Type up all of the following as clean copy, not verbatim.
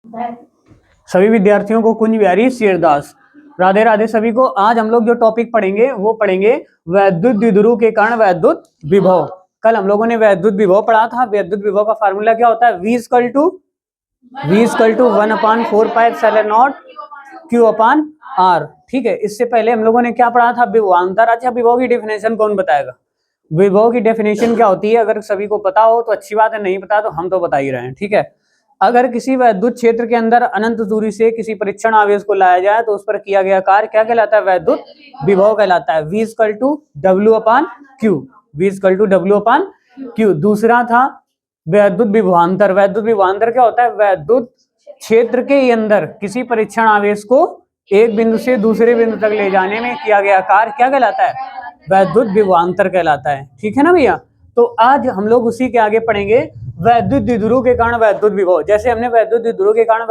सभी विद्यार्थियों को कुंज बिहारी शेरदास राधे राधे सभी को। आज हम लोग जो टॉपिक पढ़ेंगे वो पढ़ेंगे वैद्युत द्विध्रुव के कारण वैद्युत विभव। कल हम लोगों ने वैद्युत विभव पढ़ा था। वैद्युत विभव का फार्मूला क्या होता है? V equal to 1/4πε0 Q/R। ठीक है, इससे पहले हम लोगों ने क्या पढ़ा था? विभवांतर। अच्छा, विभव की डेफिनेशन कौन बताएगा? विभव की डेफिनेशन क्या होती है? अगर सभी को पता हो तो अच्छी बात है, नहीं पता तो हम तो बता ही रहे हैं। ठीक है, अगर किसी वैद्युत क्षेत्र के अंदर अनंत दूरी से किसी परीक्षण आवेश को लाया जाए तो उस पर किया गया कार्य क्या कहलाता है? वैद्युत विभव कहलाता है। V equal to W/Q। दूसरा था वैद्युत विभवांतर। वैद्युत विभवांतर क्या होता है? वैद्युत क्षेत्र के अंदर किसी परीक्षण आवेश को एक बिंदु से दूसरे बिंदु तक ले जाने में किया गया कार्य क्या कहलाता है? वैद्युत विभवांतर कहलाता है। ठीक है ना भैया? तो आज हम लोग उसी के आगे पढ़ेंगे वैद्युत द्विध्रुव के कारण वैद्युत विभव। जैसे हमने वैद्युत द्विध्रुव के कारण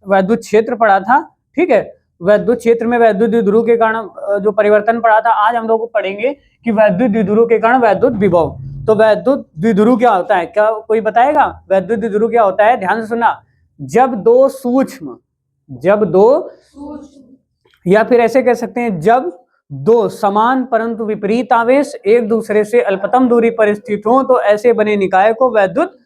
वैद्युत क्षेत्र पढ़ा था। ठीक है, वैद्युत क्षेत्र में वैद्युत द्विध्रुव के कारण जो परिवर्तन पढ़ा था, आज हम लोग पढ़ेंगे कि वैद्युत द्विध्रुव के कारण वैद्युत विभव। तो वैद्युत द्विध्रुव क्या होता है? क्या कोई बताएगा वैद्युत द्विध्रुव क्या होता है? ध्यान से सुनना। जब दो सूक्ष्म या फिर ऐसे कह सकते हैं जब दो समान परंतु विपरीत आवेश एक दूसरे से अल्पतम दूरी पर स्थित हो तो ऐसे बने निकाय को वैद्युत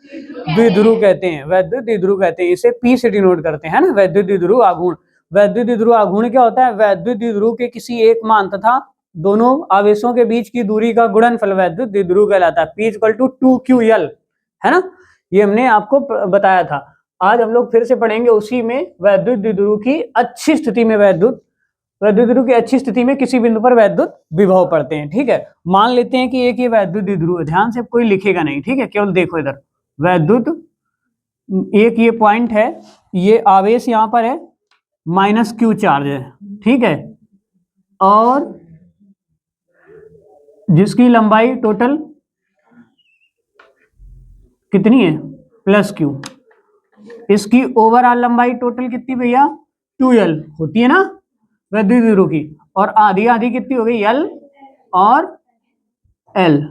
द्विध्रुव कहते हैं। वैद्युत द्विध्रुव कहते हैं, इसे P से डिनोट करते हैं ना, वैद्युत द्विध्रुव आघूर्ण। वैद्युत द्विध्रुव आघूर्ण क्या होता है? वैद्युत द्विध्रुव के किसी एक मान तथा दोनों आवेशों के बीच की दूरी का गुणनफल वैद्युत द्विध्रुव कहलाता है। P इक्वल टू 2QL, है ना, ये हमने आपको बताया था। आज हम लोग फिर से पढ़ेंगे उसी में वैद्युत द्विध्रुव की अच्छी स्थिति में वैद्युत द्विध्रुव की अच्छी स्थिति में किसी बिंदु पर वैद्युत विभव पढ़ते हैं। ठीक है, मान लेते हैं कि एक ये वैद्युत द्विध्रुव, ध्यान से कोई लिखेगा नहीं। ठीक है, केवल देखो इधर वैद्युत एक ये पॉइंट है, ये आवेश यहां पर है, -Q चार्ज है। ठीक है, और जिसकी लंबाई टोटल कितनी है? +Q। इसकी ओवरऑल लंबाई टोटल कितनी भैया? 2L होती है ना वैद्युत द्विध्रुव की, और आधी आधी कितनी हो गई? L और L।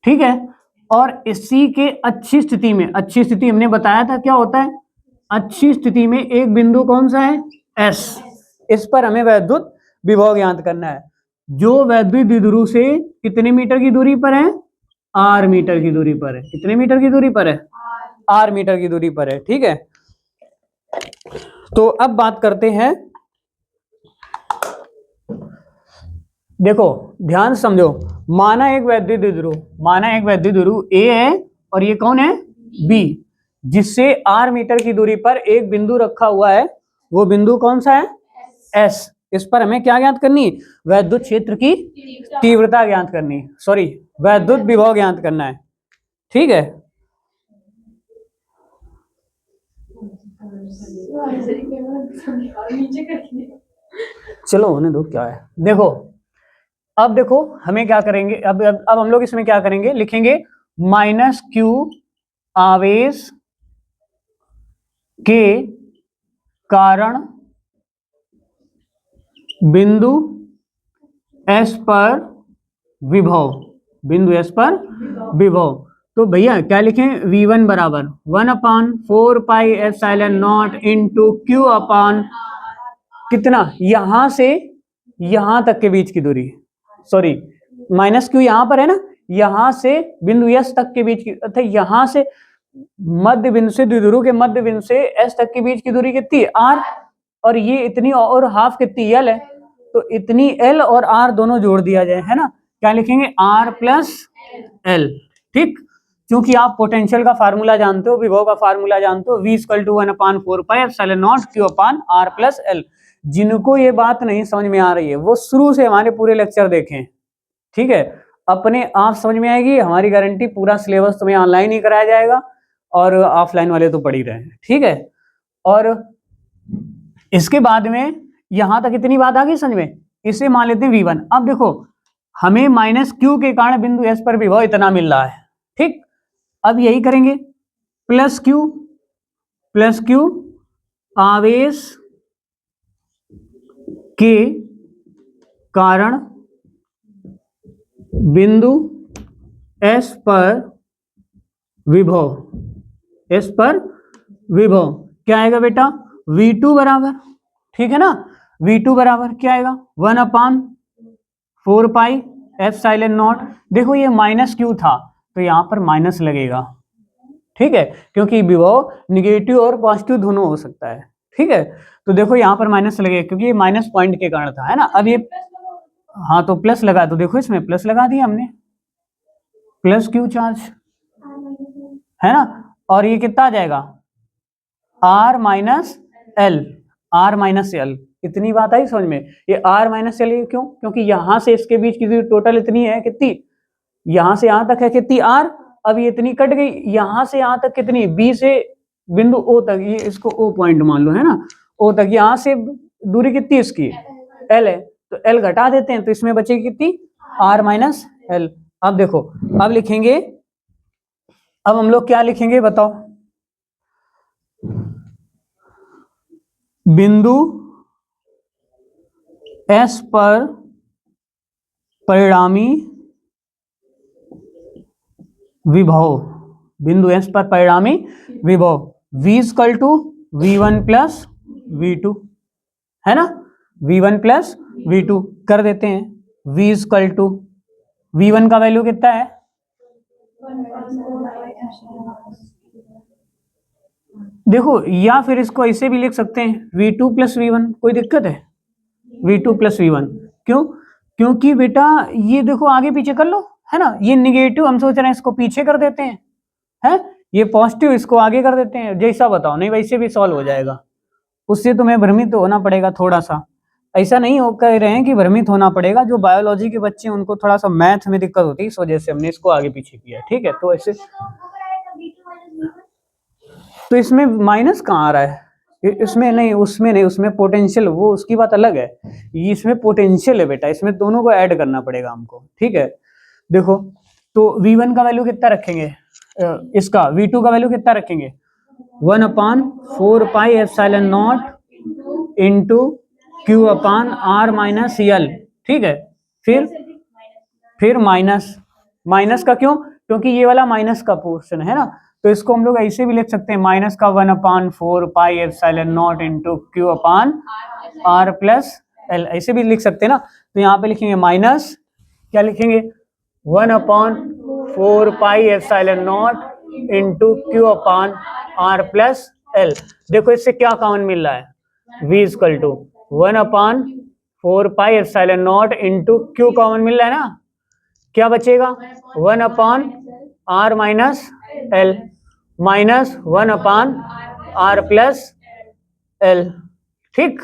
ठीक है, और इसी के अच्छी स्थिति में, अच्छी स्थिति हमने बताया था क्या होता है? अच्छी स्थिति में एक बिंदु कौन सा है? S। इस पर हमें वैद्युत विभव ज्ञात करना है, जो वैद्युत द्विध्रुव से कितने मीटर की दूरी पर है? R मीटर की दूरी पर है। कितने मीटर की दूरी पर है? R मीटर की दूरी पर है। ठीक है, तो अब बात करते हैं, देखो ध्यान से समझो। माना एक वैद्युत द्विध्रुव A है और ये कौन है? B, जिससे R मीटर की दूरी पर एक बिंदु रखा हुआ है। वो बिंदु कौन सा है? S। इस पर हमें क्या ज्ञात करनी? वैद्युत क्षेत्र की तीव्रता ज्ञात करनी, सॉरी वैद्युत विभव ज्ञात करना है। ठीक है, चलो होने दो, क्या है। देखो अब देखो हमें क्या करेंगे, अब हम लोग इसमें क्या करेंगे? लिखेंगे -Q आवेश के कारण बिंदु S पर विभव, बिंदु S पर विभव। तो भैया क्या लिखें? V1 बराबर 1/4πε0 इंटू Q अपान कितना? यहां से यहां तक के बीच की दूरी, सॉरी -Q यहां पर है ना, यहां से बिंदु S तक के बीच की, अर्थात यहां से मध्य बिंदु से द्विध्रुव के मध्य बिंदु से S तक के बीच की दूरी कितनी है? R। और ये इतनी और हाफ कितनी? L है। तो इतनी L और R दोनों जोड़ दिया जाए, है ना, क्या लिखेंगे? R + L। ठीक, क्योंकि आप पोटेंशियल का फार्मूला जानते हो, विभव का फार्मूला जानते हो, V = 1/4πε0 Q/R + L। जिनको ये बात नहीं समझ में आ रही है वो शुरू से हमारे पूरे लेक्चर देखें। ठीक है, अपने आप समझ में आएगी, हमारी गारंटी। पूरा सिलेबस तुम्हें ऑनलाइन ही कराया जाएगा और ऑफलाइन वाले तो पढ़ ही रहे हैं। ठीक है, और इसके बाद में यहां तक इतनी बात आ गई समझ में। इसे मान लेते हैं V1। अब देखो हमें -Q के कारण बिंदु S पर विभव इतना मिल रहा है। ठीक, अब यही करेंगे, +Q आवेश के कारण बिंदु S पर विभव, S पर विभव क्या आएगा बेटा, V2 बराबर, ठीक है ना, V2 बराबर क्या आएगा 1/4 पाई एप्सिलॉन नॉट। देखो ये माइनस क्यू था तो यहाँ पर माइनस लगेगा, ठीक है, क्योंकि विभव निगेटिव और पॉजिटिव दोनों हो सकता है, ठीक है। तो देखो यहाँ पर माइनस लगेगा क्योंकि ये माइनस पॉइंट के कारण था, है ना। अब ये हाँ तो प्लस लगा, तो देखो इसमें प्लस लगा दिया हमने, प्लस क्यू चार्ज, है ना। और ये कितना आ जाएगा R minus L, R minus L, इतनी बात आई समझ में। ये R माइनस एल क्यों, क्योंकि यहां से इसके बीच की टोटल इतनी है, कितनी, यहां से यहां तक है कितनी R, अब ये इतनी कट गई, यहां से यहां तक कितनी, B से बिंदु O तक, ये इसको O पॉइंट मान लो, है ना, O तक, यहां से दूरी कितनी इसकी L है, तो L घटा देते हैं तो इसमें बचेगी कितनी R माइनस एल। अब देखो, अब लिखेंगे, अब हम लोग क्या लिखेंगे बताओ, बिंदु S पर परिणामी विभव, बिंदु S पर परिणामी विभव V equal to V1 plus V2, है ना, V1 प्लस V2 कर देते हैं। V इक्वल टू V1 का वैल्यू कितना है, देखो, या फिर इसको ऐसे भी लिख सकते हैं V2 प्लस V1, कोई दिक्कत है, V2 प्लस V1, क्यों, क्योंकि बेटा ये देखो आगे पीछे कर लो, है ना, ये निगेटिव हम सोच रहे हैं इसको पीछे कर देते हैं, है, ये पॉजिटिव इसको आगे कर देते हैं, जैसा बताओ, नहीं वैसे भी सॉल्व हो जाएगा। उससे तुम्हें भ्रमित होना पड़ेगा थोड़ा सा, ऐसा नहीं हो कह रहे हैं कि भ्रमित होना पड़ेगा, जो बायोलॉजी के बच्चे उनको थोड़ा सा मैथ में दिक्कत होती है, इस वजह से हमने इसको आगे पीछे किया, ठीक है। तो ऐसे, तो इसमें माइनस कहाँ आ रहा है, इसमें नहीं, उसमें नहीं, उसमें पोटेंशियल, वो उसकी बात अलग है, ये इसमें पोटेंशियल है बेटा, इसमें दोनों को ऐड करना पड़ेगा हमको, ठीक है। देखो, तो V1 का वैल्यू कितना रखेंगे, इसका V2 का वैल्यू कितना रखेंगे 1/4 pi epsilon not into Q upon R minus L, ठीक है। फिर माइनस, माइनस का क्यों, क्योंकि ये वाला माइनस का पोर्शन है ना, तो इसको हम लोग ऐसे भी लिख सकते हैं, माइनस का 1/4 pi epsilon not into Q upon R plus L, ऐसे भी लिख सकते हैं ना। तो यहाँ पे लिखेंगे माइनस, क्या लिखेंगे 1/4 pi epsilon not into Q upon R plus L. देखो इससे क्या कॉमन मिल रहा है, V equal to 1/4 pi epsilon not into Q common मिल रहा है ना, क्या बचेगा 1/R minus L minus 1/R plus L, ठीक,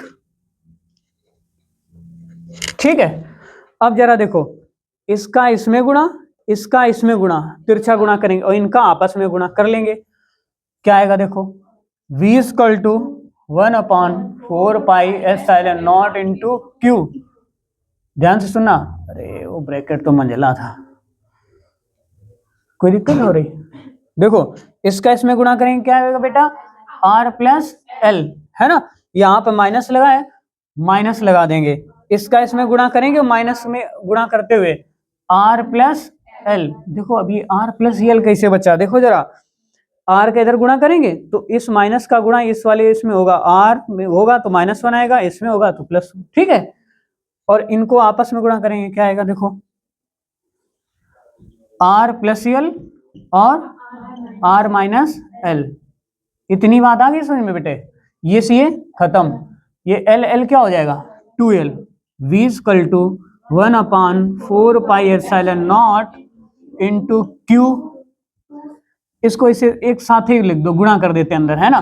ठीक है। अब जरा देखो, इसका इसमें गुणा, इसका इसमें गुणा, तिरछा गुणा करेंगे और इनका आपस में गुणा कर लेंगे, क्या आएगा देखो, V equal to 1/4 pi epsilon not into Q, ध्यान से सुनना, अरे वो ब्रैकेट तो मंझला था, कोई दिक्कत हो रही, देखो इसका इसमें गुणा करेंगे क्या आएगा बेटा R प्लस एल, है ना, यहाँ पे माइनस लगा है, माइनस लगा देंगे, इसका इसमें गुणा करेंगे, माइनस में गुणा करते हुए R प्लस एल। देखो अभी R प्लस एल कैसे बचा, देखो जरा, R का इधर गुणा करेंगे तो इस माइनस का गुणा इस वाले इसमें होगा, R में होगा तो -1 आएगा, इसमें होगा तो प्लस, ठीक है। और इनको आपस में गुणा करेंगे, क्या आएगा देखो R प्लस एल और R माइनस एल, इतनी बात आ गई समझ में बेटे, ये सी खत्म, ये एल एल क्या हो जाएगा 2L, V equal to 1/4 pi epsilon not into Q, इसको इसे एक साथ ही लिख दो, गुणा कर देते हैं अंदर, है ना,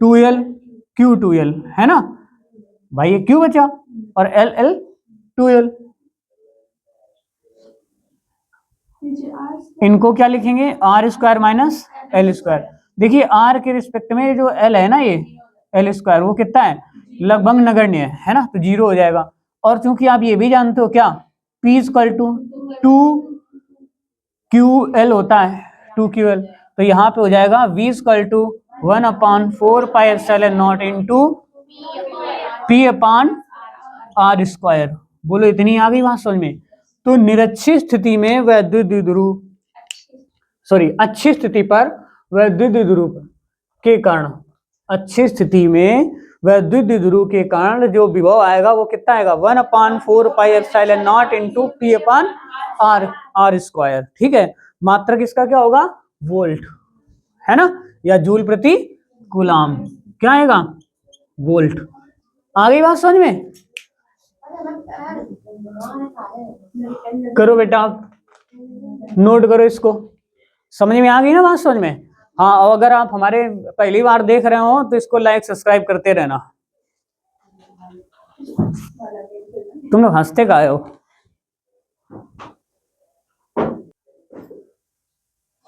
2L Q 2L, है ना भाई, ये Q बचा और L L 2L, इनको क्या लिखेंगे R square minus L square. देखिए R के रिस्पेक्ट में जो L है ना, ये L स्क्वायर वो कितना है, लगभग नगण्य है ना, तो 0 हो जाएगा। और चूंकि आप ये भी जानते हो क्या, P इक्वल टू 2QL होता है, 2QL, तो यहाँ पे हो जाएगा V equal to 1/4 pi epsilon not into P upon R square. बोलो इतनी आ गई बात समझ में। तो निरक्षीय स्थिति में वैद्युत द्विध्रुव सॉरी अच्छी स्थिति पर वैद्युत द्विध्रुव के कारण, अच्छी स्थिति में वैद्युत द्विध्रुव के कारण जो विभव आएगा वो कितना आएगा 1/4πε0 इंटू P/r²। ठीक है, मात्रक इसका क्या होगा वोल्ट, है ना, या जूल प्रति कूलाम, क्या आएगा वोल्ट। आ गई बात समझ में? करो बेटा आप नोट करो इसको, समझ में आ गई ना बात समझ में? हाँ, और अगर आप हमारे पहली बार देख रहे हो तो इसको लाइक सब्सक्राइब करते रहना। तुम लोग हंसते काहे हो?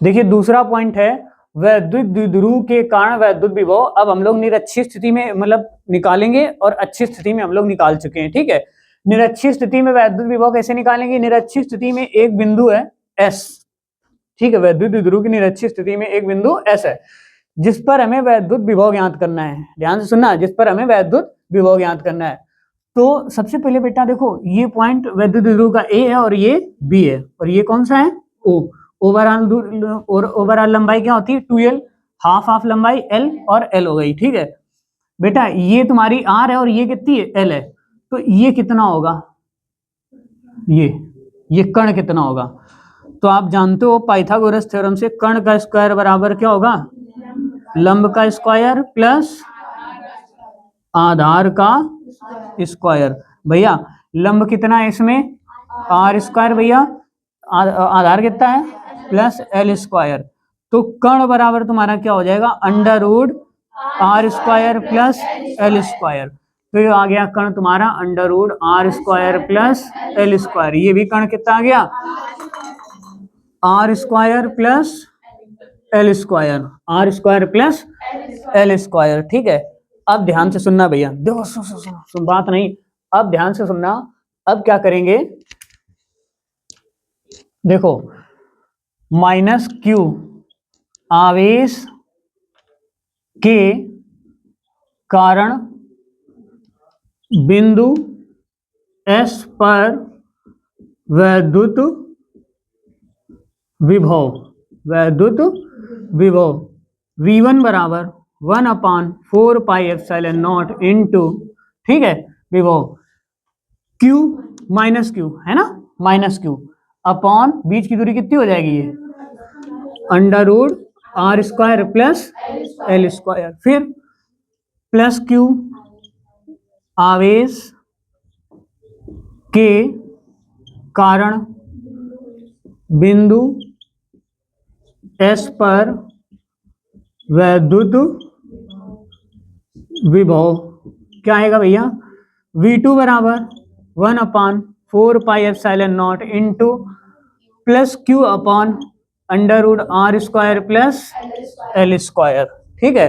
देखिए दूसरा पॉइंट है वैद्युत द्विध्रुव के कारण वैद्युत विभव। अब हम लोग निरक्षीय स्थिति में मतलब निकालेंगे और अच्छी स्थिति में हम लोग निकाल चुके हैं। ठीक है, निरक्षीय स्थिति में वैद्युत विभव कैसे निकालेंगे? निरक्षीय स्थिति में एक बिंदु है S, ठीक है, वैद्युत द्विध्रुव की निरक्षीय स्थिति में एक बिंदु S है जिस पर हमें वैद्युत विभव ज्ञात करना है। ध्यान से सुनना, जिस पर हमें वैद्युत विभव ज्ञात करना है। तो सबसे पहले बेटा देखो ये पॉइंट वैद्युत द्विध्रुव का A है और ये B है और ये कौन सा है O। ओवरऑल लंबाई क्या होती है 2L, हाफ लंबाई L और L हो गई। ठीक है बेटा, ये तुम्हारी R है और ये कितनी है L है, तो ये कितना होगा, ये कर्ण कितना होगा? तो आप जानते हो पाइथागोरस थ्योरम से कर्ण का स्क्वायर बराबर क्या होगा लंब का स्क्वायर प्लस आधार का स्क्वायर। भैया लंब कितना है इसमें r², भैया आधार कितना है प्लस L², तो कर्ण बराबर तुम्हारा क्या हो जाएगा √r² प्लस L²। तो ये आ गया कर्ण तुम्हारा √r² प्लस L²। ये भी कर्ण कितना आ गया r² plus L², r² plus L²। ठीक है, अब ध्यान से सुनना भैया, देखो सुन बात नहीं, अब ध्यान से सुनना। अब क्या करेंगे देखो, -q आवेश के कारण बिंदु S पर वैद्युत विभव V1 बराबर 1/4πε0 इंटू, ठीक है, विभव Q -Q है ना, -Q अपॉन बीच की दूरी कितनी हो जाएगी ये √r² प्लस L², फिर प्लस Q आवेश के कारण बिंदु S पर वैद्युत विभव क्या आएगा भैया V2 बराबर 1/4πε0 into plus Q upon √r² plus L²। ठीक है,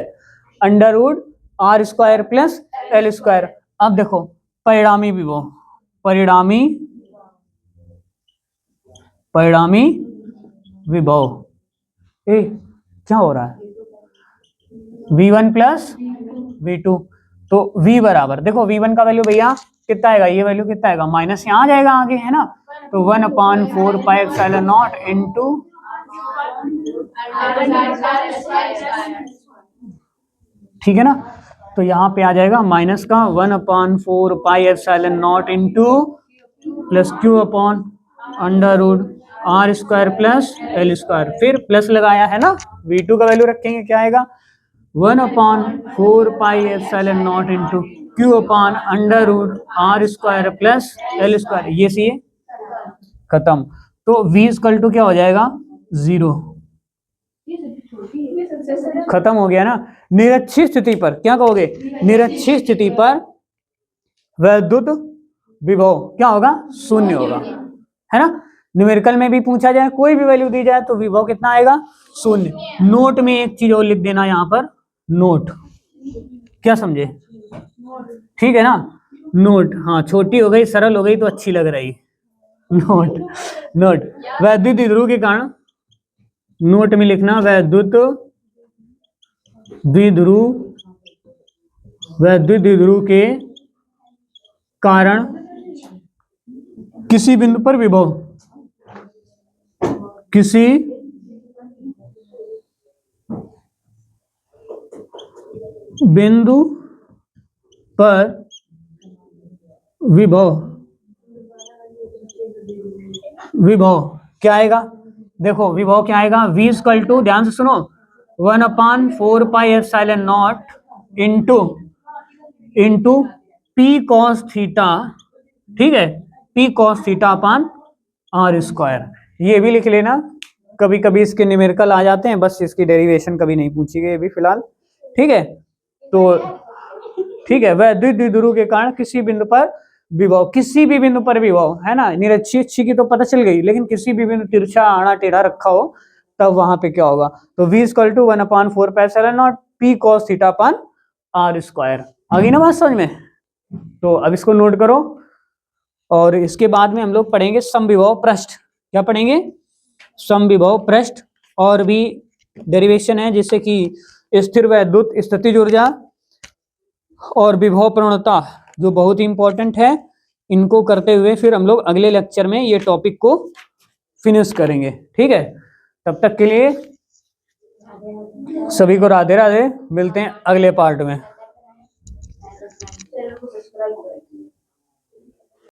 √r² प्लस L²। अब देखो परिणामी विभव, परिणामी विभव क्या हो रहा है V1 प्लस V2, तो V बराबर देखो V1 का वैल्यू भैया कितना आएगा, ये वैल्यू कितना आएगा माइनस यहाँ आ जाएगा आगे, है ना, तो 1/4πε0 इंटू, ठीक है ना, तो यहाँ पे आ जाएगा माइनस का 1/4πε0 into plus Q upon √r² plus L², फिर प्लस लगाया है ना, V2 का वैल्यू रखेंगे क्या आएगा 1/4πε0 into Q upon √r² plus L², ये सी खत्म। तो V = क्या हो जाएगा 0, खत्म हो गया ना। निरक्षीय स्थिति पर क्या कहोगे, निरक्षीय स्थिति पर वैद्युत विभव क्या होगा 0 होगा, है ना। न्यूमेरिकल में भी पूछा जाए कोई भी वैल्यू दी जाए तो विभव कितना आएगा 0। नोट में एक चीज और लिख देना यहाँ पर, नोट, क्या समझे, ठीक है ना, नोट, हाँ छोटी हो गई सरल हो गई तो अच्छी लग रही, नोट वैद्युत द्विध्रुव के कारण, नोट में लिखना वैद्युत द्विध्रुव के कारण किसी बिंदु पर विभव, किसी बिंदु पर विभव, विभव क्या आएगा, देखो विभव क्या आएगा, v इक्वल टू, ध्यान से सुनो, 1/4πε0 इंटू पी कॉस थीटा, ठीक है, P cos theta upon R square. ये भी लिख लेना, कभी कभी इसके न्यूमेरिकल आ जाते हैं, बस इसकी डेरिवेशन कभी नहीं पूछी गई अभी फिलहाल, ठीक है। तो ठीक है, वह द्विध्रुव के कारण किसी बिंदु पर विभव, किसी भी बिंदु पर विभव है ना, निरक्षी अच्छी की तो पता चल गई, लेकिन किसी भी बिंदु तिरछा आड़ा टेढ़ा रखा हो तब वहां पे क्या होगा, तो v equal to 1/4πε0 p cos theta upon R square. आ गई ना बात समझ में। तो अब इसको नोट करो, और इसके बाद में हम लोग पढ़ेंगे समविभव पृष्ठ। क्या पढ़ेंगे, समविभव पृष्ठ, और भी डेरिवेशन है जैसे कि स्थिर वैद्युत स्थितिज ऊर्जा और विभव प्रवणता, जो बहुत ही इंपॉर्टेंट है। इनको करते हुए फिर हम लोग अगले लेक्चर में ये टॉपिक को फिनिश करेंगे, ठीक है। तब तक के लिए सभी को राधे राधे, मिलते हैं अगले पार्ट में।